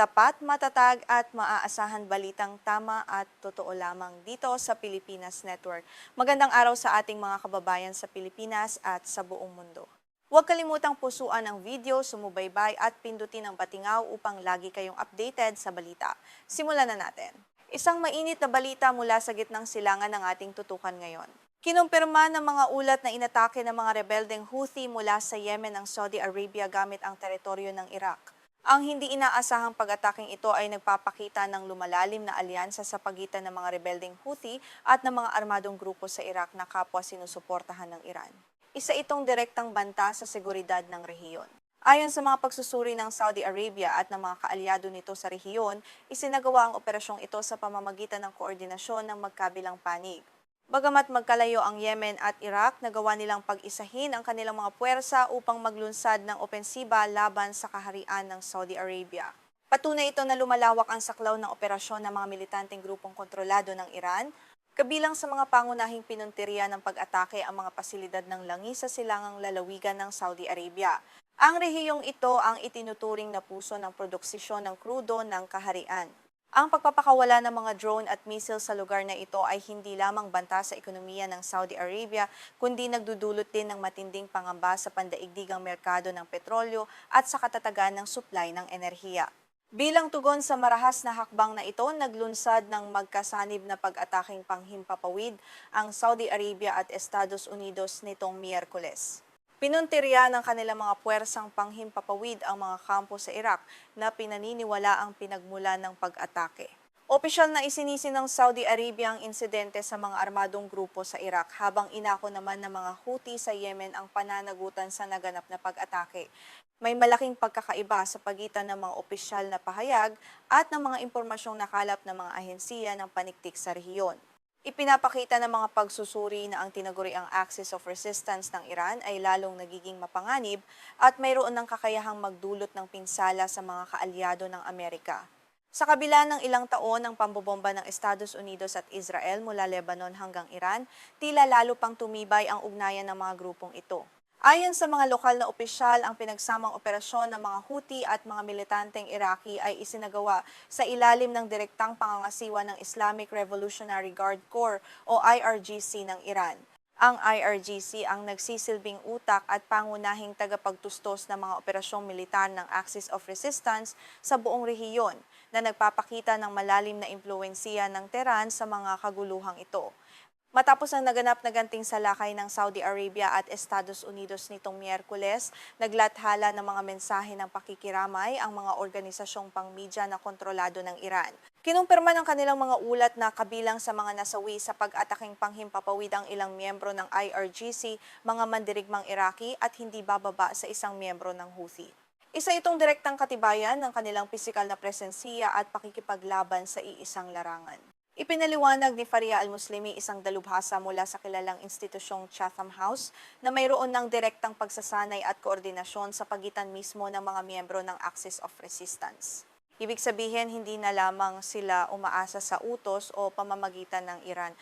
Tapat, matatag at maaasahan balitang tama at totoo lamang dito sa Pilipinas Network. Magandang araw sa ating mga kababayan sa Pilipinas at sa buong mundo. Huwag kalimutang pusuan ang video, sumubaybay at pindutin ang patingaw upang lagi kayong updated sa balita. Simulan na natin. Isang mainit na balita mula sa gitnang silangan ng ating tutukan ngayon. Kinumpirma ng mga ulat na inatake ng mga rebeldeng Houthi mula sa Yemen ang Saudi Arabia gamit ang teritoryo ng Iraq. Ang hindi inaasahang pag-ataking ito ay nagpapakita ng lumalalim na alyansa sa pagitan ng mga rebeldeng Houthi at ng mga armadong grupo sa Iraq na kapwa sinusuportahan ng Iran. Isa itong direktang banta sa seguridad ng rehiyon. Ayon sa mga pagsusuri ng Saudi Arabia at ng mga kaalyado nito sa rehiyon, isinagawa ang operasyong ito sa pamamagitan ng koordinasyon ng magkabilang panig. Bagamat magkalayo ang Yemen at Iraq, nagawa nilang pag-isahin ang kanilang mga puwersa upang maglunsad ng opensiba laban sa kaharian ng Saudi Arabia. Patunay ito na lumalawak ang saklaw ng operasyon ng mga militanteng grupong kontrolado ng Iran, kabilang sa mga pangunahing pinuntirya ng pag-atake ang mga pasilidad ng langis sa silangang lalawigan ng Saudi Arabia. Ang rehiyong ito ang itinuturing na puso ng produksisyon ng krudo ng kaharian. Ang pagpapakawala ng mga drone at missile sa lugar na ito ay hindi lamang banta sa ekonomiya ng Saudi Arabia, kundi nagdudulot din ng matinding pangamba sa pandaigdigang merkado ng petrolyo at sa katatagan ng supply ng enerhiya. Bilang tugon sa marahas na hakbang na ito, naglunsad ng magkasanib na pag-ataking panghimpapawid ang Saudi Arabia at Estados Unidos nitong Miyerkules. Pinuntirya ng kanilang mga puwersang panghimpapawid ang mga kampo sa Iraq na pinaniniwala ang pinagmulan ng pag-atake. Opisyal na isinisi ng Saudi Arabia ang insidente sa mga armadong grupo sa Iraq habang inako naman ng mga Houthi sa Yemen ang pananagutan sa naganap na pag-atake. May malaking pagkakaiba sa pagitan ng mga opisyal na pahayag at ng mga impormasyong nakalap ng mga ahensiya ng paniktik sa rehiyon. Ipinapakita ng mga pagsusuri na ang tinaguriang axis of resistance ng Iran ay lalong nagiging mapanganib at mayroon ng kakayahang magdulot ng pinsala sa mga kaalyado ng Amerika. Sa kabila ng ilang taon ng pambobomba ng Estados Unidos at Israel mula Lebanon hanggang Iran, tila lalo pang tumibay ang ugnayan ng mga grupong ito. Ayon sa mga lokal na opisyal, ang pinagsamang operasyon ng mga Houthi at mga militanteng Iraqi ay isinagawa sa ilalim ng direktang pangangasiwa ng Islamic Revolutionary Guard Corps o IRGC ng Iran. Ang IRGC ang nagsisilbing utak at pangunahing tagapagtustos ng mga operasyong militar ng Axis of Resistance sa buong rehiyon na nagpapakita ng malalim na impluwensiya ng Tehran sa mga kaguluhang ito. Matapos ang naganap na ganting salakay ng Saudi Arabia at Estados Unidos nitong Miyerkules, naglathala ng mga mensahe ng pakikiramay ang mga organisasyong pangmedya na kontrolado ng Iran. Kinumpirma ng kanilang mga ulat na kabilang sa mga nasawi sa pag-ataking panghimpapawid ang ilang miyembro ng IRGC, mga mandirigmang Iraqi at hindi bababa sa isang miyembro ng Houthi. Isa itong direktang katibayan ng kanilang pisikal na presensiya at pakikipaglaban sa iisang larangan. Ipinaliwanag ni Faria Al-Muslimi, isang dalubhasa mula sa kilalang institusyong Chatham House, na mayroon ng direktang pagsasanay at koordinasyon sa pagitan mismo ng mga miyembro ng Axis of Resistance. Ibig sabihin, hindi na lamang sila umaasa sa utos o pamamagitan ng Iran.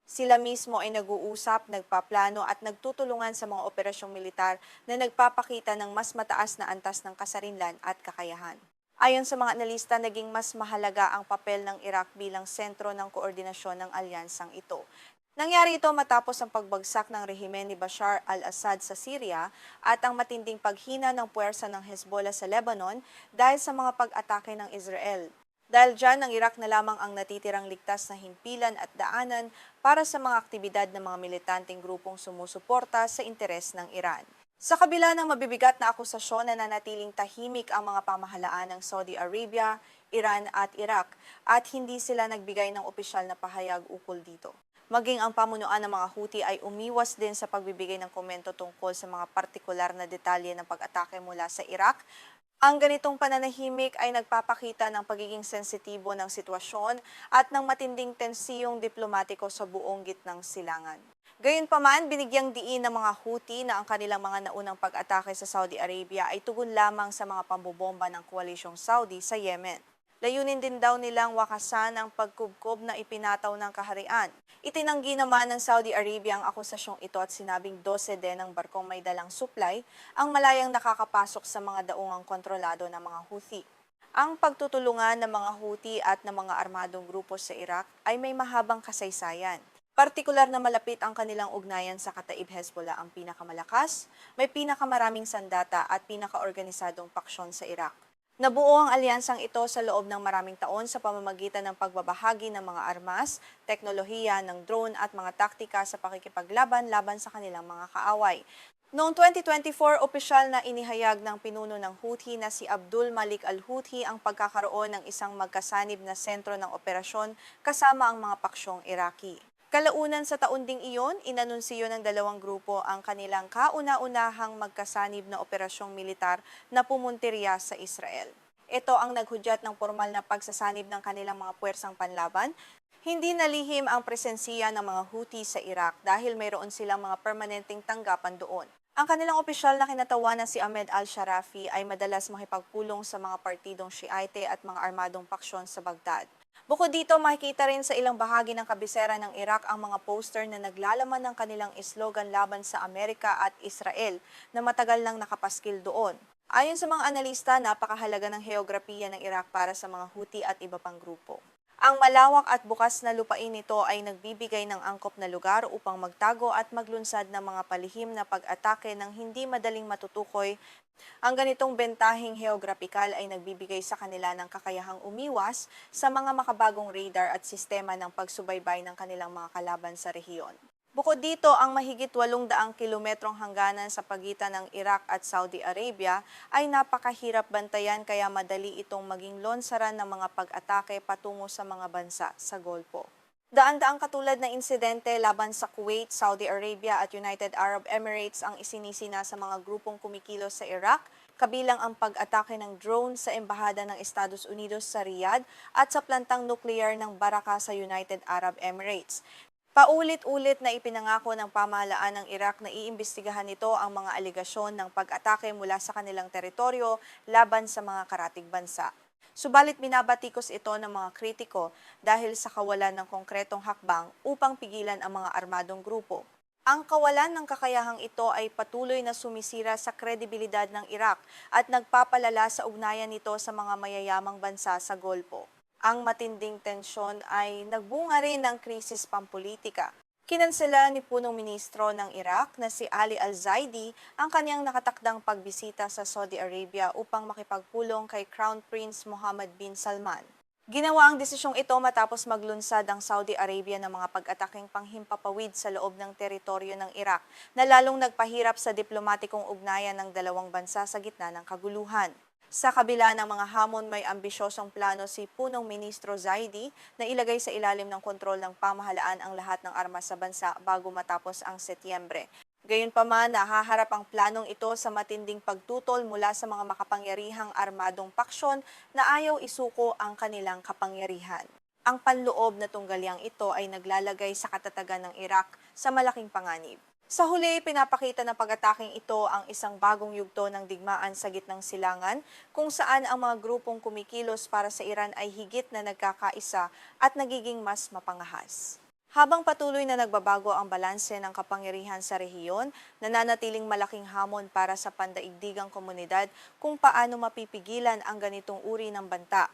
Sila mismo ay nag-uusap, nagpaplano at nagtutulungan sa mga operasyong militar na nagpapakita ng mas mataas na antas ng kasarinlan at kakayahan. Ayon sa mga analista, naging mas mahalaga ang papel ng Iraq bilang sentro ng koordinasyon ng alyansang ito. Nangyari ito matapos ang pagbagsak ng rehimen ni Bashar al-Assad sa Syria at ang matinding paghina ng puwersa ng Hezbollah sa Lebanon dahil sa mga pag-atake ng Israel. Dahil dyan, ang Iraq na lamang ang natitirang ligtas na himpilan at daanan para sa mga aktibidad ng mga militanteng grupong sumusuporta sa interes ng Iran. Sa kabila ng mabibigat na akusasyon na nanatiling tahimik ang mga pamahalaan ng Saudi Arabia, Iran at Iraq at hindi sila nagbigay ng opisyal na pahayag ukol dito. Maging ang pamunuan ng mga Houthi ay umiwas din sa pagbibigay ng komento tungkol sa mga partikular na detalye ng pag-atake mula sa Iraq. Ang ganitong pananahimik ay nagpapakita ng pagiging sensitibo ng sitwasyon at ng matinding tensiyong diplomatiko sa buong gitnang silangan. Gayunpaman, binigyang diin ng mga Houthi na ang kanilang mga naunang pag-atake sa Saudi Arabia ay tugon lamang sa mga pambobomba ng koalisyong Saudi sa Yemen. Layunin din daw nilang wakasan ang pagkubkob na ipinataw ng kaharian. Itinanggi naman ng Saudi Arabia ang akusasyong ito at sinabing 12 din ng barkong may dalang supply ang malayang nakakapasok sa mga daungang kontrolado ng mga Houthi. Ang pagtutulungan ng mga Houthi at ng mga armadong grupo sa Iraq ay may mahabang kasaysayan. Partikular na malapit ang kanilang ugnayan sa Kataib Hezbollah ang pinakamalakas, may pinakamaraming sandata at pinakaorganisadong paksyon sa Iraq. Nabuo ang alyansang ito sa loob ng maraming taon sa pamamagitan ng pagbabahagi ng mga armas, teknolohiya ng drone at mga taktika sa pakikipaglaban laban sa kanilang mga kaaway. Noong 2024, opisyal na inihayag ng pinuno ng Houthi na si Abdul Malik al-Houthi ang pagkakaroon ng isang magkasanib na sentro ng operasyon kasama ang mga paksyong Iraqi. Kalaunan sa taon ding iyon, inanunsiyo ng dalawang grupo ang kanilang kauna-unahang magkasanib na operasyong militar na pumuntirya sa Israel. Ito ang naghudyat ng formal na pagsasanib ng kanilang mga puwersang panlaban. Hindi nalihim ang presensiya ng mga Houthi sa Iraq dahil mayroon silang mga permanenteng tanggapan doon. Ang kanilang opisyal na kinatawanan si Ahmed al-Sharafi ay madalas makipagpulong sa mga partidong Shiite at mga armadong paksyon sa Baghdad. Bukod dito, makikita rin sa ilang bahagi ng kabisera ng Iraq ang mga poster na naglalaman ng kanilang slogan laban sa Amerika at Israel na matagal nang nakapaskil doon. Ayon sa mga analista, napakahalaga ng heograpiya ng Iraq para sa mga Houthi at iba pang grupo. Ang malawak at bukas na lupain nito ay nagbibigay ng angkop na lugar upang magtago at maglunsad ng mga palihim na pag-atake ng hindi madaling matutukoy. Ang ganitong bentahing heograpikal ay nagbibigay sa kanila ng kakayahang umiwas sa mga makabagong radar at sistema ng pagsubaybay ng kanilang mga kalaban sa rehiyon. Bukod dito, ang mahigit 800 kilometrong hangganan sa pagitan ng Iraq at Saudi Arabia ay napakahirap bantayan kaya madali itong maging lonsaran ng mga pag-atake patungo sa mga bansa sa Golpo. Daan-daang katulad na insidente laban sa Kuwait, Saudi Arabia at United Arab Emirates ang isinisina sa mga grupong kumikilos sa Iraq, kabilang ang pag-atake ng drone sa Embahada ng Estados Unidos sa Riyadh at sa plantang nuklear ng Baraka sa United Arab Emirates. Paulit-ulit na ipinangako ng pamahalaan ng Iraq na iimbestigahan nito ang mga aligasyon ng pag-atake mula sa kanilang teritoryo laban sa mga karatig bansa. Subalit binabatikos ito ng mga kritiko dahil sa kawalan ng konkretong hakbang upang pigilan ang mga armadong grupo. Ang kawalan ng kakayahang ito ay patuloy na sumisira sa kredibilidad ng Iraq at nagpapalala sa ugnayan nito sa mga mayayamang bansa sa Golpo. Ang matinding tensyon ay nagbunga rin ng krisis pampolitika. Kinansela ni punong ministro ng Iraq na si Ali al-Zaidi ang kanyang nakatakdang pagbisita sa Saudi Arabia upang makipagpulong kay Crown Prince Mohammed bin Salman. Ginawa ang desisyong ito matapos maglunsad ang Saudi Arabia ng mga pag-ataking panghimpapawid sa loob ng teritoryo ng Iraq na lalong nagpahirap sa diplomatikong ugnayan ng dalawang bansa sa gitna ng kaguluhan. Sa kabila ng mga hamon, may ambisyosong plano si punong ministro Zaidi na ilagay sa ilalim ng kontrol ng pamahalaan ang lahat ng armas sa bansa bago matapos ang Setyembre. Gayunpaman, nahaharap ang planong ito sa matinding pagtutol mula sa mga makapangyarihang armadong paksyon na ayaw isuko ang kanilang kapangyarihan. Ang panloob na tunggalyang ito ay naglalagay sa katatagan ng Iraq sa malaking panganib. Sa huli, pinapakita ng pag-ataking ito ang isang bagong yugto ng digmaan sa gitnang silangan kung saan ang mga grupong kumikilos para sa Iran ay higit na nagkakaisa at nagiging mas mapangahas. Habang patuloy na nagbabago ang balanse ng kapangyarihan sa rehiyon, nananatiling malaking hamon para sa pandaigdigang komunidad kung paano mapipigilan ang ganitong uri ng banta.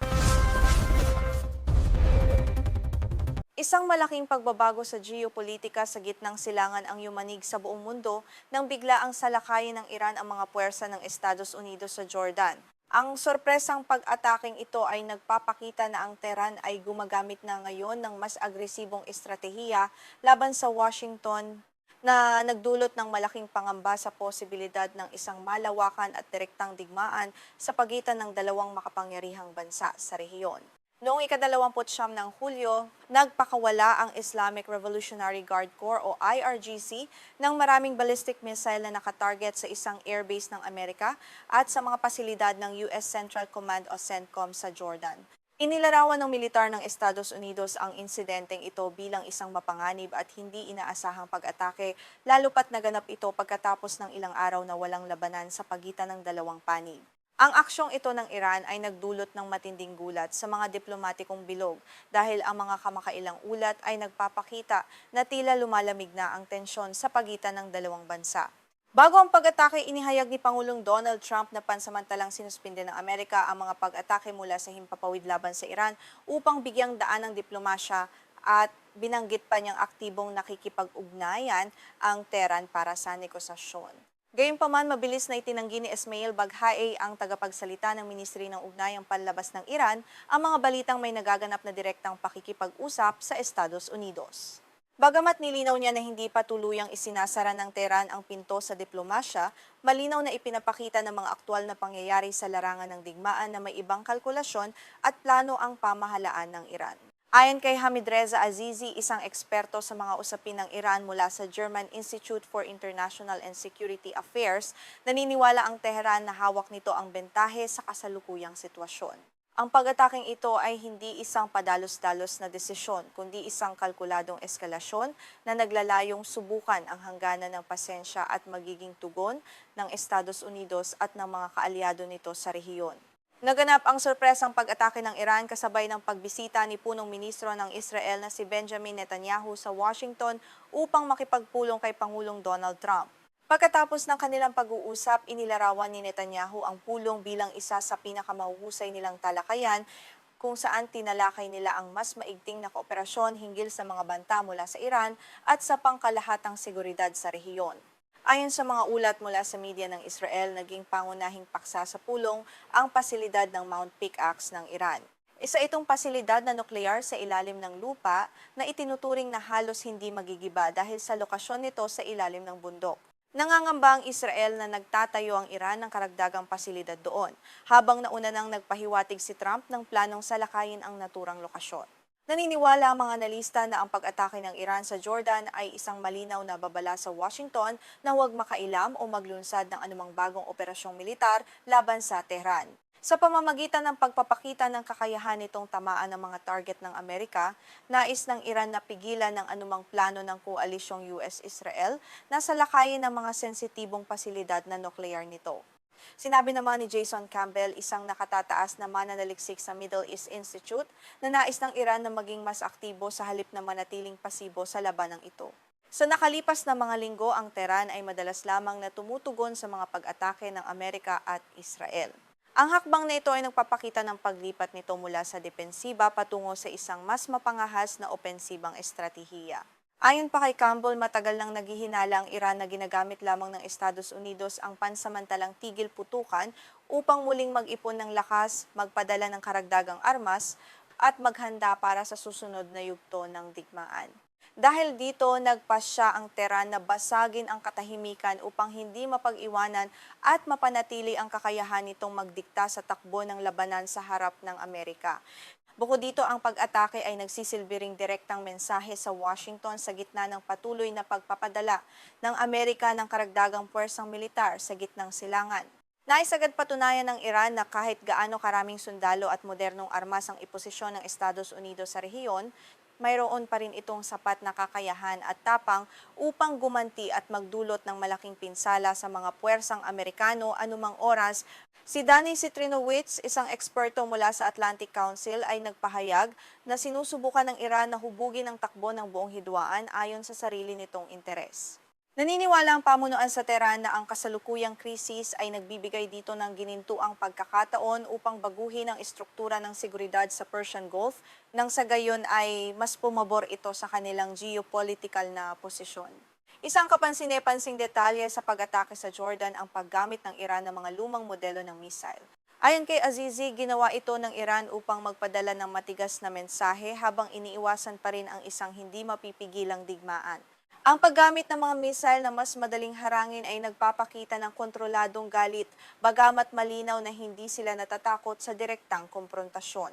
Isang malaking pagbabago sa geopolitika sa gitnang silangan ang yumanig sa buong mundo nang bigla ang salakayin ng Iran ang mga puwersa ng Estados Unidos sa Jordan. Ang sorpresang pag-ataking ito ay nagpapakita na ang Tehran ay gumagamit na ngayon ng mas agresibong estratehiya laban sa Washington na nagdulot ng malaking pangamba sa posibilidad ng isang malawakan at direktang digmaan sa pagitan ng dalawang makapangyarihang bansa sa rehiyon. Noong ika-29 ng Hulyo, nagpakawala ang Islamic Revolutionary Guard Corps o IRGC ng maraming ballistic missile na nakatarget sa isang airbase ng Amerika at sa mga pasilidad ng US Central Command o CENTCOM sa Jordan. Inilarawan ng militar ng Estados Unidos ang insidenteng ito bilang isang mapanganib at hindi inaasahang pag-atake, lalo pat naganap ito pagkatapos ng ilang araw na walang labanan sa pagitan ng dalawang panig. Ang aksyong ito ng Iran ay nagdulot ng matinding gulat sa mga diplomatikong bilog dahil ang mga kamakailang ulat ay nagpapakita na tila lumalamig na ang tensyon sa pagitan ng dalawang bansa. Bago ang pag-atake, inihayag ni Pangulong Donald Trump na pansamantalang sinuspinde ng Amerika ang mga pag-atake mula sa himpapawid laban sa Iran upang bigyang daan ng diplomasya at binanggit pa niyang aktibong nakikipag-ugnayan ang Tehran para sa negosasyon. Gayunpaman, mabilis na itinanggi ni Ismail Baghaei, ang tagapagsalita ng Ministry ng Ugnayang Panlabas ng Iran, ang mga balitang may nagaganap na direktang pakikipag-usap sa Estados Unidos. Bagamat nilinaw niya na hindi pa tuluyang isinasara ng Tehran ang pinto sa diplomasya, malinaw na ipinapakita ng mga aktwal na pangyayari sa larangan ng digmaan na may ibang kalkulasyon at plano ang pamahalaan ng Iran. Ayon kay Hamid Reza Azizi, isang eksperto sa mga usapin ng Iran mula sa German Institute for International and Security Affairs, naniniwala ang Tehran na hawak nito ang bentahe sa kasalukuyang sitwasyon. Ang pag-ataking ito ay hindi isang padalos-dalos na desisyon, kundi isang kalkuladong eskalasyon na naglalayong subukan ang hangganan ng pasensya at magiging tugon ng Estados Unidos at ng mga kaalyado nito sa rehiyon. Naganap ang sorpresang pag-atake ng Iran kasabay ng pagbisita ni punong ministro ng Israel na si Benjamin Netanyahu sa Washington upang makipagpulong kay Pangulong Donald Trump. Pagkatapos ng kanilang pag-uusap, inilarawan ni Netanyahu ang pulong bilang isa sa pinakamahuhusay nilang talakayan kung saan tinalakay nila ang mas maigting na kooperasyon hinggil sa mga banta mula sa Iran at sa pangkalahatang seguridad sa rehiyon. Ayon sa mga ulat mula sa media ng Israel, naging pangunahing paksa sa pulong ang pasilidad ng Mount Pickaxe ng Iran. Isa itong pasilidad na nuklear sa ilalim ng lupa na itinuturing na halos hindi magigiba dahil sa lokasyon nito sa ilalim ng bundok. Nangangamba ang Israel na nagtatayo ang Iran ng karagdagang pasilidad doon, habang nauna nang nagpahiwatig si Trump ng planong salakayin ang naturang lokasyon. Naniniwala ang mga analista na ang pag-atake ng Iran sa Jordan ay isang malinaw na babala sa Washington na huwag makailam o maglunsad ng anumang bagong operasyong militar laban sa Tehran. Sa pamamagitan ng pagpapakita ng kakayahan nitong tamaan ng mga target ng Amerika, nais ng Iran na pigilan ng anumang plano ng koalisyong US-Israel na salakayin ng mga sensitibong pasilidad na nuklear nito. Sinabi naman ni Jason Campbell, isang nakatataas na mananaliksik sa Middle East Institute, na nais ng Iran na maging mas aktibo sa halip na manatiling pasibo sa labanang ito. Sa nakalipas na mga linggo, ang Tehran ay madalas lamang na tumutugon sa mga pag-atake ng Amerika at Israel. Ang hakbang na ito ay nagpapakita ng paglipat nito mula sa depensiba patungo sa isang mas mapangahas na opensibang estratehiya. Ayon pa kay Campbell, matagal nang naghihinala ang Iran na ginagamit lamang ng Estados Unidos ang pansamantalang tigil putukan upang muling mag-ipon ng lakas, magpadala ng karagdagang armas, at maghanda para sa susunod na yugto ng digmaan. Dahil dito, nagpasya ang Tehran na basagin ang katahimikan upang hindi mapag-iwanan at mapanatili ang kakayahan nitong magdikta sa takbo ng labanan sa harap ng Amerika. Bukod dito, ang pag-atake ay nagsisilbi ring direktang mensahe sa Washington sa gitna ng patuloy na pagpapadala ng Amerika ng karagdagang puwersang militar sa gitnang silangan. Nais agad patunayan ng Iran na kahit gaano karaming sundalo at modernong armas ang iposisyon ng Estados Unidos sa rehiyon, mayroon pa rin itong sapat na kakayahan at tapang upang gumanti at magdulot ng malaking pinsala sa mga puwersang Amerikano anumang oras. Si Danny Citrinowicz, isang eksperto mula sa Atlantic Council, ay nagpahayag na sinusubukan ng Iran na hubugin ang takbo ng buong hidwaan ayon sa sarili nitong interes. Naniniwala ang pamunuan sa Tehran na ang kasalukuyang krisis ay nagbibigay dito ng ginintuang pagkakataon upang baguhin ang istruktura ng seguridad sa Persian Gulf nang sa gayon ay mas pumabor ito sa kanilang geopolitical na posisyon. Isang kapansin-pansing detalye sa pag-atake sa Jordan ang paggamit ng Iran ng mga lumang modelo ng missile. Ayon kay Azizi, ginawa ito ng Iran upang magpadala ng matigas na mensahe habang iniiwasan pa rin ang isang hindi mapipigilang digmaan. Ang paggamit ng mga missile na mas madaling harangin ay nagpapakita ng kontroladong galit, bagamat malinaw na hindi sila natatakot sa direktang komprontasyon.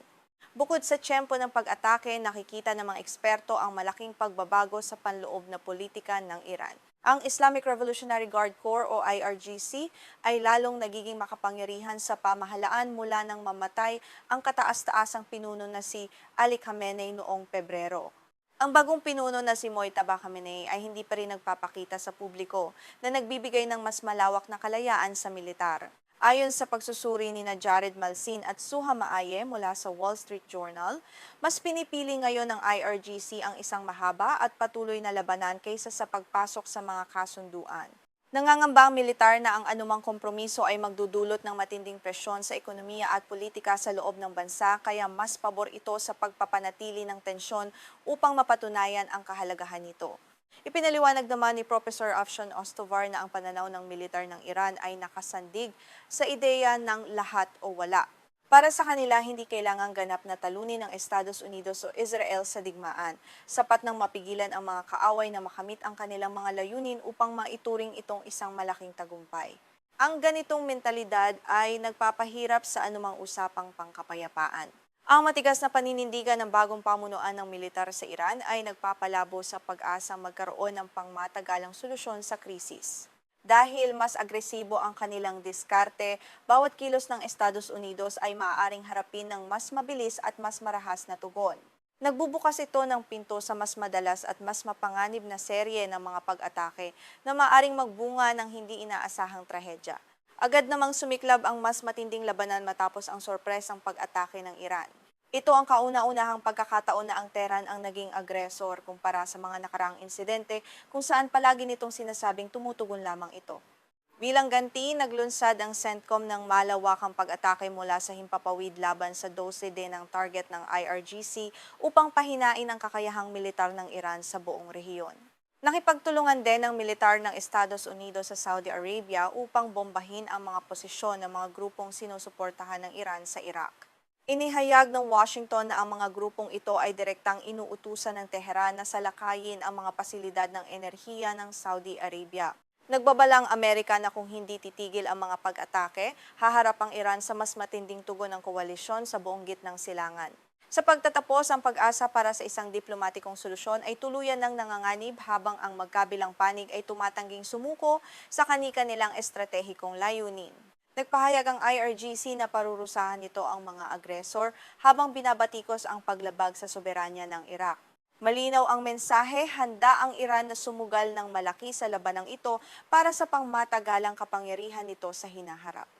Bukod sa tiyempo ng pag-atake, nakikita ng mga eksperto ang malaking pagbabago sa panloob na politika ng Iran. Ang Islamic Revolutionary Guard Corps o IRGC ay lalong nagiging makapangyarihan sa pamahalaan mula nang mamatay ang kataas-taasang pinuno na si Ali Khamenei noong Pebrero. Ang bagong pinuno na si Mojtaba Khamenei ay hindi pa rin nagpapakita sa publiko na nagbibigay ng mas malawak na kalayaan sa militar. Ayon sa pagsusuri ni Jared Malsin at Suha Maaye mula sa Wall Street Journal, mas pinipili ngayon ng IRGC ang isang mahaba at patuloy na labanan kaysa sa pagpasok sa mga kasunduan. Nangangamba ang militar na ang anumang kompromiso ay magdudulot ng matinding presyon sa ekonomiya at politika sa loob ng bansa, kaya mas pabor ito sa pagpapanatili ng tensyon upang mapatunayan ang kahalagahan nito. Ipinaliwanag naman ni Professor Afshan Ostovar na ang pananaw ng militar ng Iran ay nakasandig sa ideya ng lahat o wala. Para sa kanila, hindi kailangang ganap na talunin ng Estados Unidos o Israel sa digmaan. Sapat nang mapigilan ang mga kaaway na makamit ang kanilang mga layunin upang maituring itong isang malaking tagumpay. Ang ganitong mentalidad ay nagpapahirap sa anumang usapang pangkapayapaan. Ang matigas na paninindigan ng bagong pamunuan ng militar sa Iran ay nagpapalabo sa pag-asang magkaroon ng pangmatagalang solusyon sa krisis. Dahil mas agresibo ang kanilang diskarte, bawat kilos ng Estados Unidos ay maaaring harapin ng mas mabilis at mas marahas na tugon. Nagbubukas ito ng pinto sa mas madalas at mas mapanganib na serye ng mga pag-atake na maaaring magbunga ng hindi inaasahang trahedya. Agad namang sumiklab ang mas matinding labanan matapos ang sorpresang pag-atake ng Iran. Ito ang kauna-unahang pagkakataon na ang Tehran ang naging agresor kumpara sa mga nakaraang insidente kung saan palagi nitong sinasabing tumutugon lamang ito. Bilang ganti, naglunsad ang CENTCOM ng malawakang pag-atake mula sa himpapawid laban sa 12 din ng target ng IRGC upang pahinain ang kakayahang militar ng Iran sa buong rehiyon. Nakipagtulungan din ng militar ng Estados Unidos sa Saudi Arabia upang bombahin ang mga posisyon ng mga grupong sinusuportahan ng Iran sa Iraq. Inihayag ng Washington na ang mga grupong ito ay direktang inuutusan ng Tehran na salakayin ang mga pasilidad ng enerhiya ng Saudi Arabia. Nagbabalang Amerika na kung hindi titigil ang mga pag-atake, haharap ang Iran sa mas matinding tugon ng koalisyon sa buong gitnang silangan. Sa pagtatapos, ang pag-asa para sa isang diplomatikong solusyon ay tuluyan ng nanganganib habang ang magkabilang panig ay tumatangging sumuko sa kani-kanilang estratehikong layunin. Nagpahayag ang IRGC na parurusahan nito ang mga agresor habang binabatikos ang paglabag sa soberanya ng Iraq. Malinaw ang mensahe, handa ang Iran na sumugal ng malaki sa labanang ito para sa pangmatagalang kapangyarihan nito sa hinaharap.